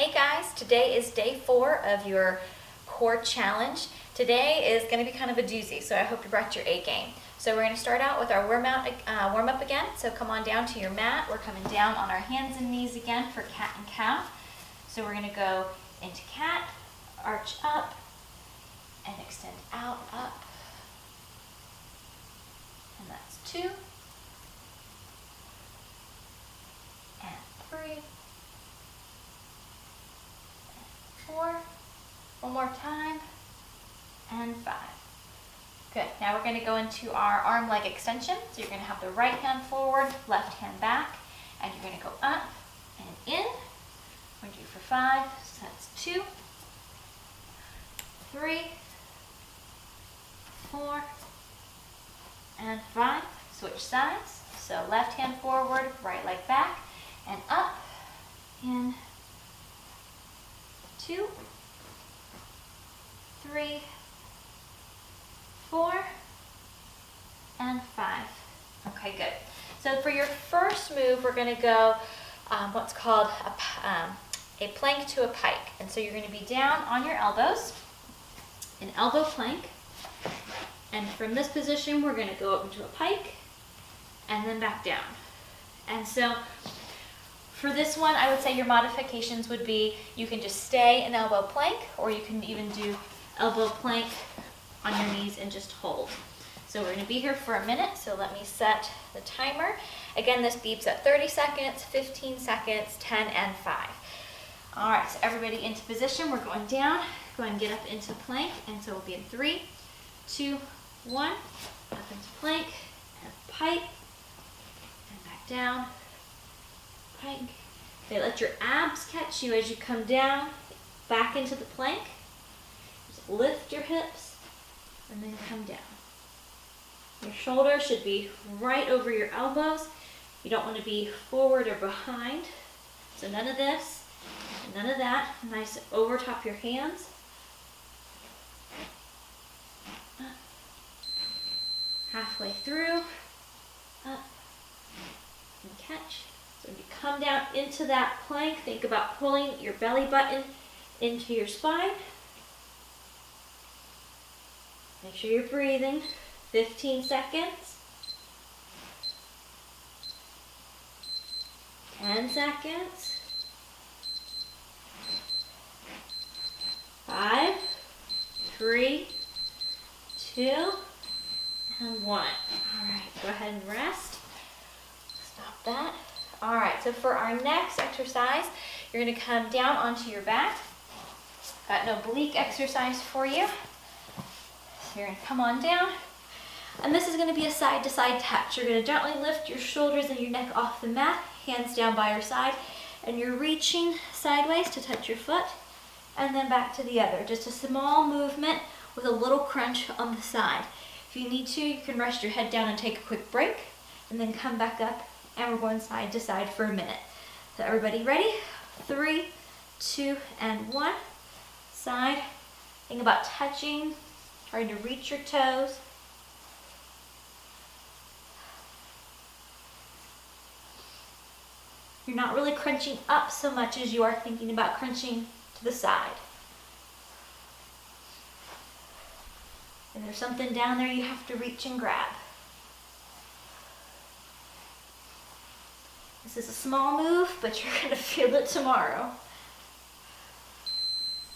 Hey guys, today is day 4 of your core challenge. Today is going to be kind of a doozy, so I hope you brought your A game. So we're going to start out with our warm up again. So come on down to your mat. We're coming down on our hands and knees again for cat and cow. So we're going to go into cat, arch up, and extend out, up. And that's 2, and 3, 4, one more time, and 5. Good. Now we're going to go into our arm leg extension. So you're going to have the right hand forward, left hand back, and you're going to go up and in. We're going to do for 5. So that's 2, 3, 4, and 5. Switch sides. So left hand forward, right leg back, and up, in, 2, 3, 4, and 5. Okay, good. So for your first move, we're going to go what's called a plank to a pike. And so you're going to be down on your elbows, an elbow plank. And from this position, we're going to go up into a pike and then back down. And so for this one, I would say your modifications would be you can just stay an elbow plank, or you can even do elbow plank on your knees and just hold. So we're going to be here for a minute, so let me set the timer. Again, this beeps at 30 seconds, 15 seconds, 10, and 5. All right, so everybody into position. We're going down. Go ahead and get up into plank, and so we'll be in 3, 2, 1. Up into plank, and pike, and back down. Pike. Okay, let your abs catch you as you come down, back into the plank. Just lift your hips and then come down. Your shoulders should be right over your elbows. You don't want to be forward or behind. So none of this, and none of that. Nice over top your hands. Up. Halfway through, up, and catch. So when you come down into that plank, think about pulling your belly button into your spine. Make sure you're breathing. 15 seconds. 10 seconds. 5, 3, 2, and 1. All right, go ahead and rest. Stop that. All right, so for our next exercise, you're going to come down onto your back. Got an oblique exercise for you. So you're going to come on down. And this is going to be a side-to-side touch. You're going to gently lift your shoulders and your neck off the mat, hands down by your side, and you're reaching sideways to touch your foot, and then back to the other. Just a small movement with a little crunch on the side. If you need to, you can rest your head down and take a quick break, and then come back up. And we're going side to side for a minute. So everybody ready? 3, 2, and 1. Side. Think about touching, trying to reach your toes. You're not really crunching up so much as you are thinking about crunching to the side. And there's something down there you have to reach and grab. This is a small move, but you're going to feel it tomorrow.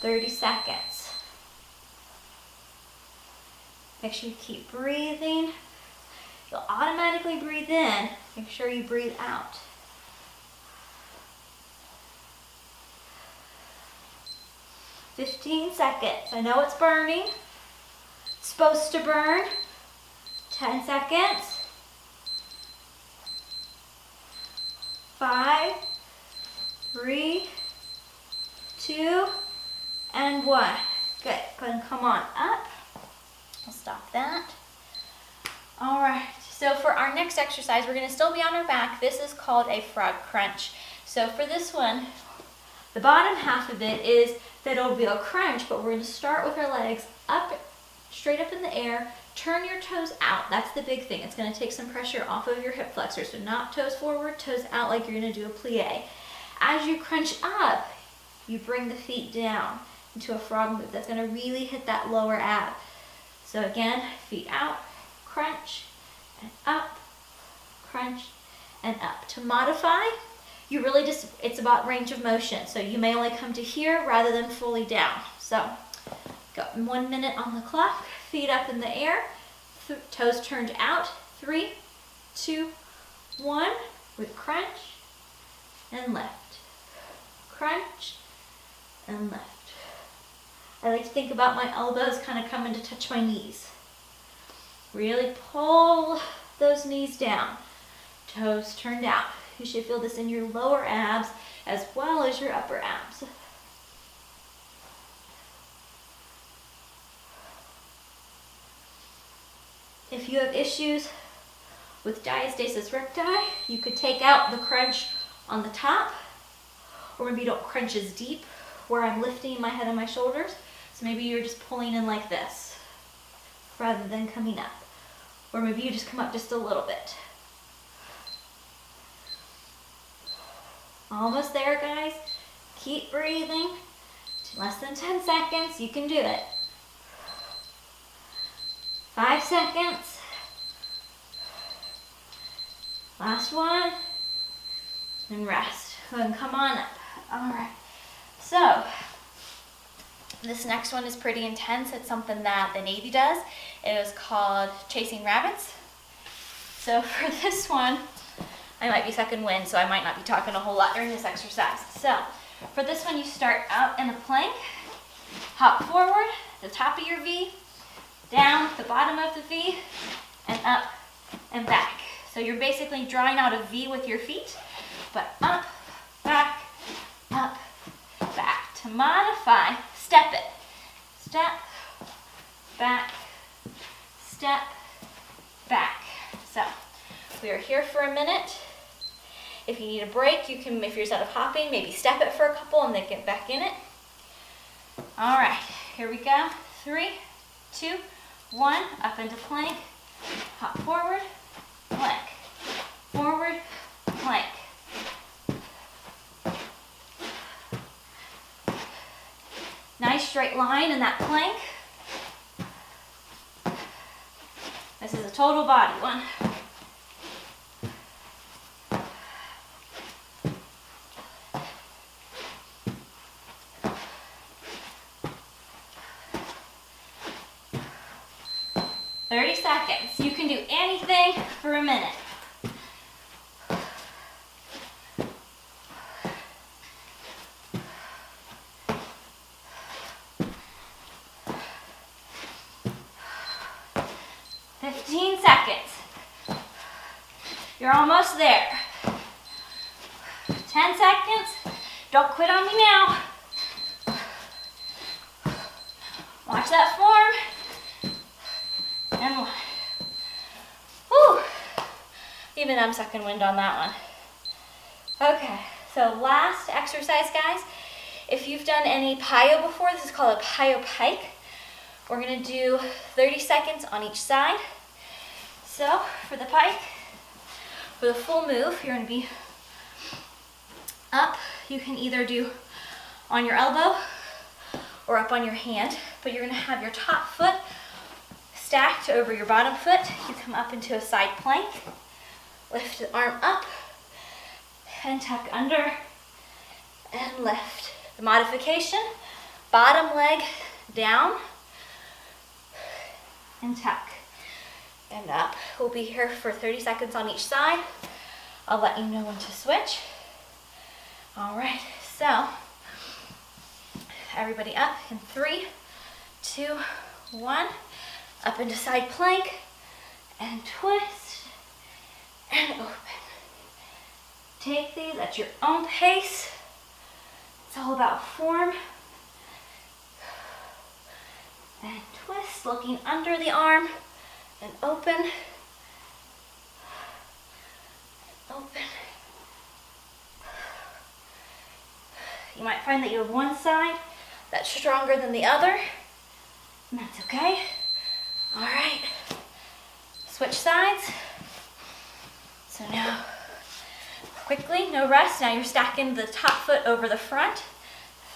30 seconds. Make sure you keep breathing. You'll automatically breathe in. Make sure you breathe out. 15 seconds. I know it's burning. It's supposed to burn. 10 seconds. 5, 3, 2, and 1. Good. Go ahead and come on up. I'll stop that. All right. So for our next exercise, we're going to still be on our back. This is called a frog crunch. So for this one, the bottom half of it is that it'll be a crunch, but we're going to start with our legs up, straight up in the air. Turn your toes out. That's the big thing. It's going to take some pressure off of your hip flexor. So not toes forward, toes out like you're going to do a plie. As you crunch up, you bring the feet down into a frog move. That's gonna really hit that lower ab. So again, feet out, crunch, and up, crunch, and up. To modify, you really just, it's about range of motion. So you may only come to here rather than fully down. So got 1 minute on the clock, feet up in the air, toes turned out, 3, 2, 1, with crunch and lift, crunch and lift. I like to think about my elbows kind of coming to touch my knees. Really pull those knees down, toes turned out. You should feel this in your lower abs as well as your upper abs. If you have issues with diastasis recti, you could take out the crunch on the top, or maybe you don't crunch as deep where I'm lifting my head and my shoulders. So maybe you're just pulling in like this rather than coming up. Or maybe you just come up just a little bit. Almost there, guys. Keep breathing. Less than 10 seconds, you can do it. 5 seconds. Last one. And rest. And come on up. All right. So, this next one is pretty intense. It's something that the Navy does. It is called chasing rabbits. So for this one, I might be second wind, so I might not be talking a whole lot during this exercise. So for this one, you start out in a plank, hop forward, the top of your V, down the bottom of the V, and up and back. So you're basically drawing out a V with your feet, but up, back, up, back. To modify, step it. Step, back, step, back. So we are here for a minute. If you need a break, you can, if you're instead of hopping, maybe step it for a couple and then get back in it. All right, here we go. 3, 2, 1, up into plank, hop forward, plank, forward, plank. Nice straight line in that plank. This is a total body one. Seconds. You can do anything for a minute. You're almost there. 10 seconds. Don't quit on me now. Watch that form. And one. Whew. Even I'm sucking wind on that one. Okay, so last exercise, guys. If you've done any plyo before, this is called a plyo pike. We're gonna do 30 seconds on each side. So for the pike, for the full move, you're gonna be up. You can either do on your elbow or up on your hand, but you're gonna have your top foot stacked over your bottom foot. You come up into a side plank, lift the arm up, and tuck under, and lift. The modification, bottom leg down, and tuck, and up. We'll be here for 30 seconds on each side. I'll let you know when to switch. All right, so everybody up in 3, 2, 1. Up into side plank, and twist, and open. Take these at your own pace. It's all about form. And twist, looking under the arm, and open, and open. You might find that you have one side that's stronger than the other, and that's okay. All right, switch sides. So now, quickly, no rest. Now you're stacking the top foot over the front.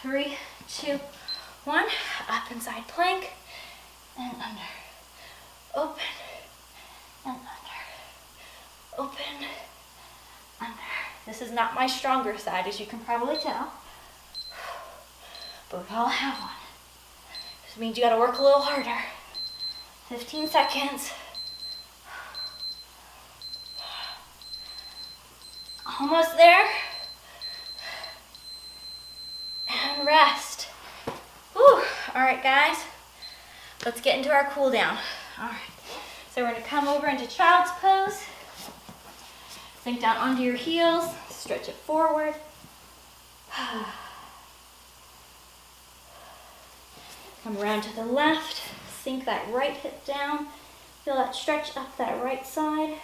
3, 2, 1. Up inside plank and under. Open and under. Open, under. This is not my stronger side, as you can probably tell. But we all have one. This means you gotta work a little harder. 15 seconds. Almost there. And rest. Whew. All right, guys. Let's get into our cool down. All right. So we're gonna come over into child's pose. Sink down onto your heels. Stretch it forward. Come around to the left. Sink that right hip down. Feel that stretch up that right side.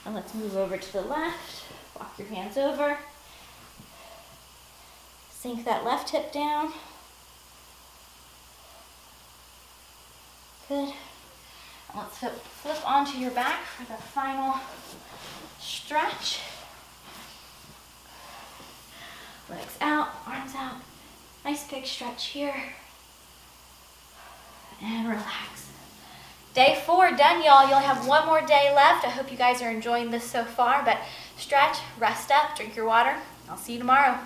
And let's move over to the left. Walk your hands over. Sink that left hip down. Good. And let's flip onto your back for the final stretch. Legs out, arms out. Nice big stretch here. And relax. Day 4 done, y'all. You'll have one more day left. I hope you guys are enjoying this so far, but stretch, rest up, drink your water. I'll see you tomorrow.